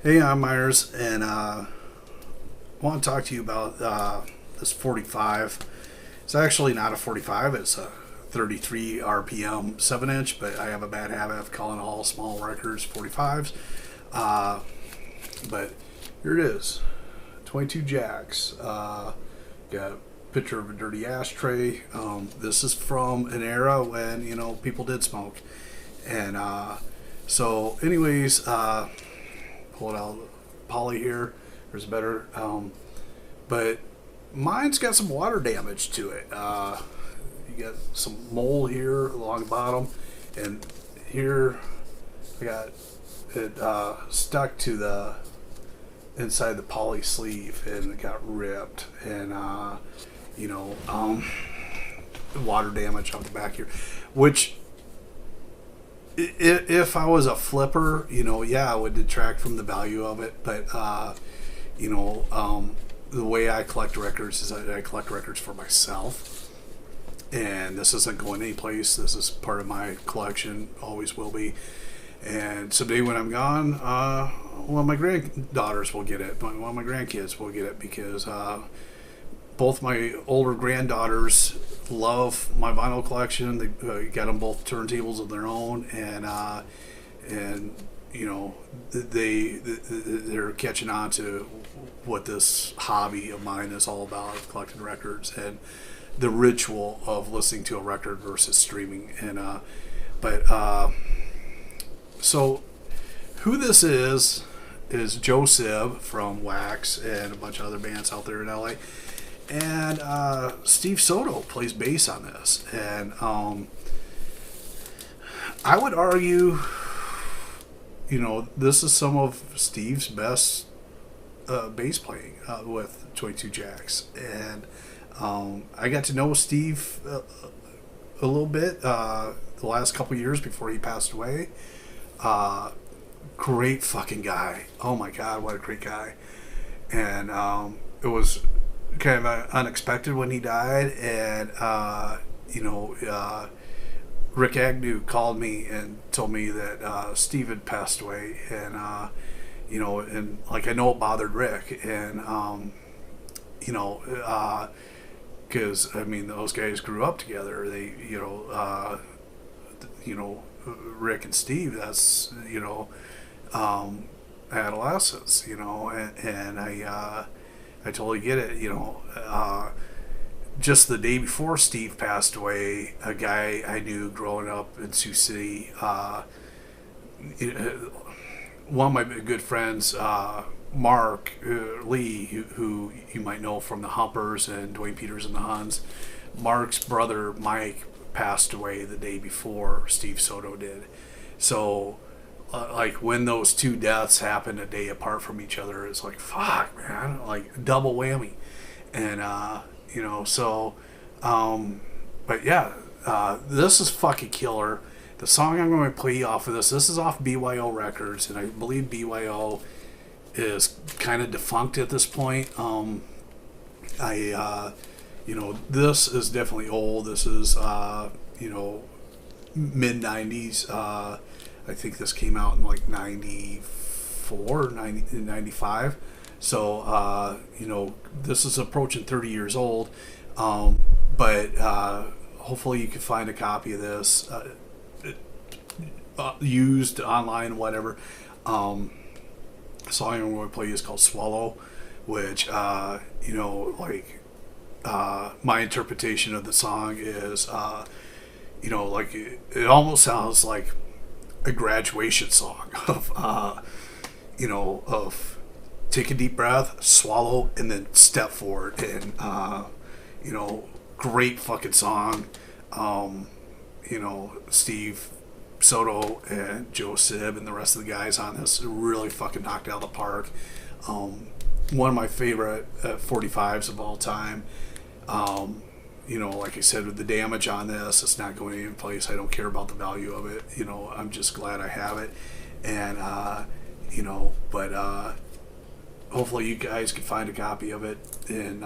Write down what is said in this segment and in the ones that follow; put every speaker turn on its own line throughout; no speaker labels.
Hey, I'm Myers, and I want to talk to you about this 45. It's actually not a 45, it's a 33 RPM 7 inch, but I have a bad habit of calling all small records 45s. Uh, but here it is 22 jacks. Got a picture of a dirty ashtray. This is from an era when, people did smoke. And anyways, pull it out poly here. There's better. But mine's got some water damage to it. You got some mold here along the bottom, and here I got it stuck to the inside the poly sleeve, and it got ripped, and water damage on the back here, which if I was a flipper, yeah, I would detract from the value of it. But the way I collect records is I collect records for myself, and this isn't going anyplace. This is part of my collection, always will be. And someday when I'm gone, one of my granddaughters will get it. One of my grandkids will get it because both my older granddaughters love my vinyl collection. They got them both turntables of their own, and they're catching on to what this hobby of mine is all about, collecting records and the ritual of listening to a record versus streaming. And so who this is Joe Sib from Wax and a bunch of other bands out there in LA. And Steve Soto plays bass on this. And I would argue, this is some of Steve's best bass playing with 22 Jacks. And I got to know Steve a little bit the last couple years before he passed away. Great fucking guy. Oh my God, what a great guy. And it was kind of unexpected when he died. And, Rick Agnew called me and told me that Steve had passed away. And, and like I know it bothered Rick. And, because, I mean, those guys grew up together. They, Rick and Steve, that's, adolescence, and I totally get it, just the day before Steve passed away, a guy I knew growing up in Sioux City, one of my good friends, Mark Lee, who you might know from the Humpers and Dwayne Peters and the Huns. Mark's brother Mike passed away the day before Steve Soto did. So like when those two deaths happened a day apart from each other, it's like, fuck, man, like double whammy. And but yeah, this is fucking killer. The song I'm going to play off of this is off BYO Records, and I believe BYO is kind of defunct at this point. This is definitely old. This is, mid 90s. I think this came out in like 94, 95. So, this is approaching 30 years old. But hopefully you can find a copy of this used online, whatever. The song I'm going to play is called Swallow, which, my interpretation of the song is, it almost sounds like a graduation song of, of take a deep breath, swallow, and then step forward. And, great fucking song. Steve Soto and Joe Sib and the rest of the guys on this really fucking knocked out of the park. One of my favorite 45s of all time. Like I said, with the damage on this, it's not going any place. I don't care about the value of it. I'm just glad I have it. And, hopefully you guys can find a copy of it and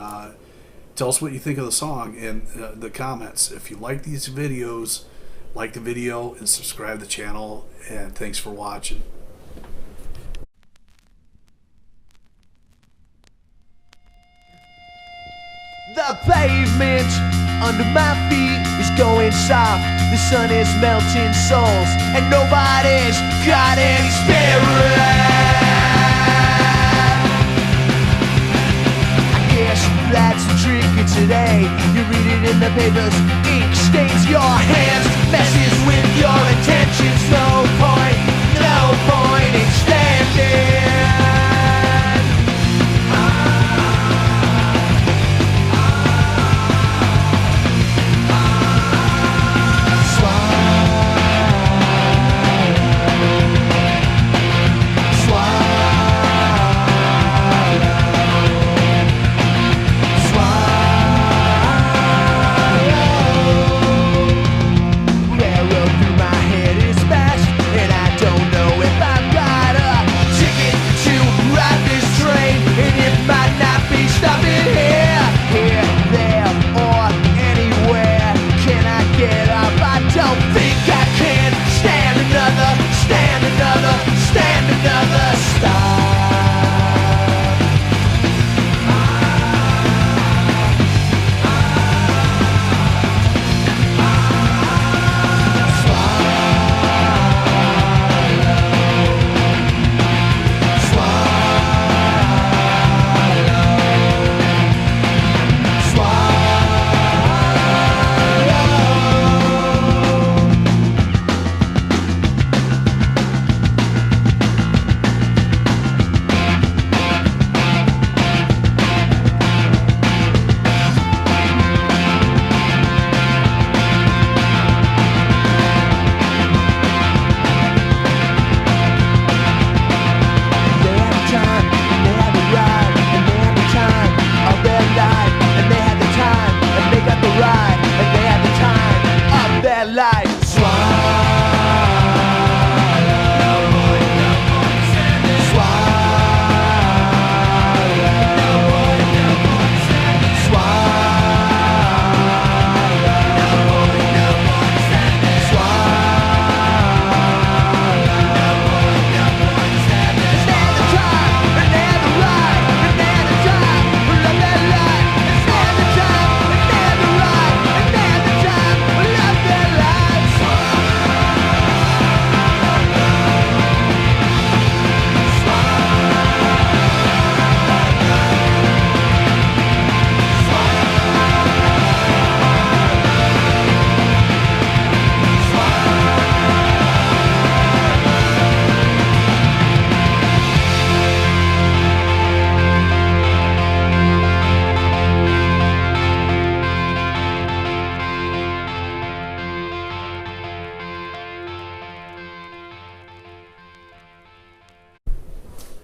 tell us what you think of the song in the comments. If you like these videos, like the video and subscribe to the channel. And thanks for watching.
The pavement under my feet is going soft. The sun is melting souls, and nobody's got any spirit. I guess that's the trick of today. You read it in the papers, ink stains your hands, messes with your intentions. No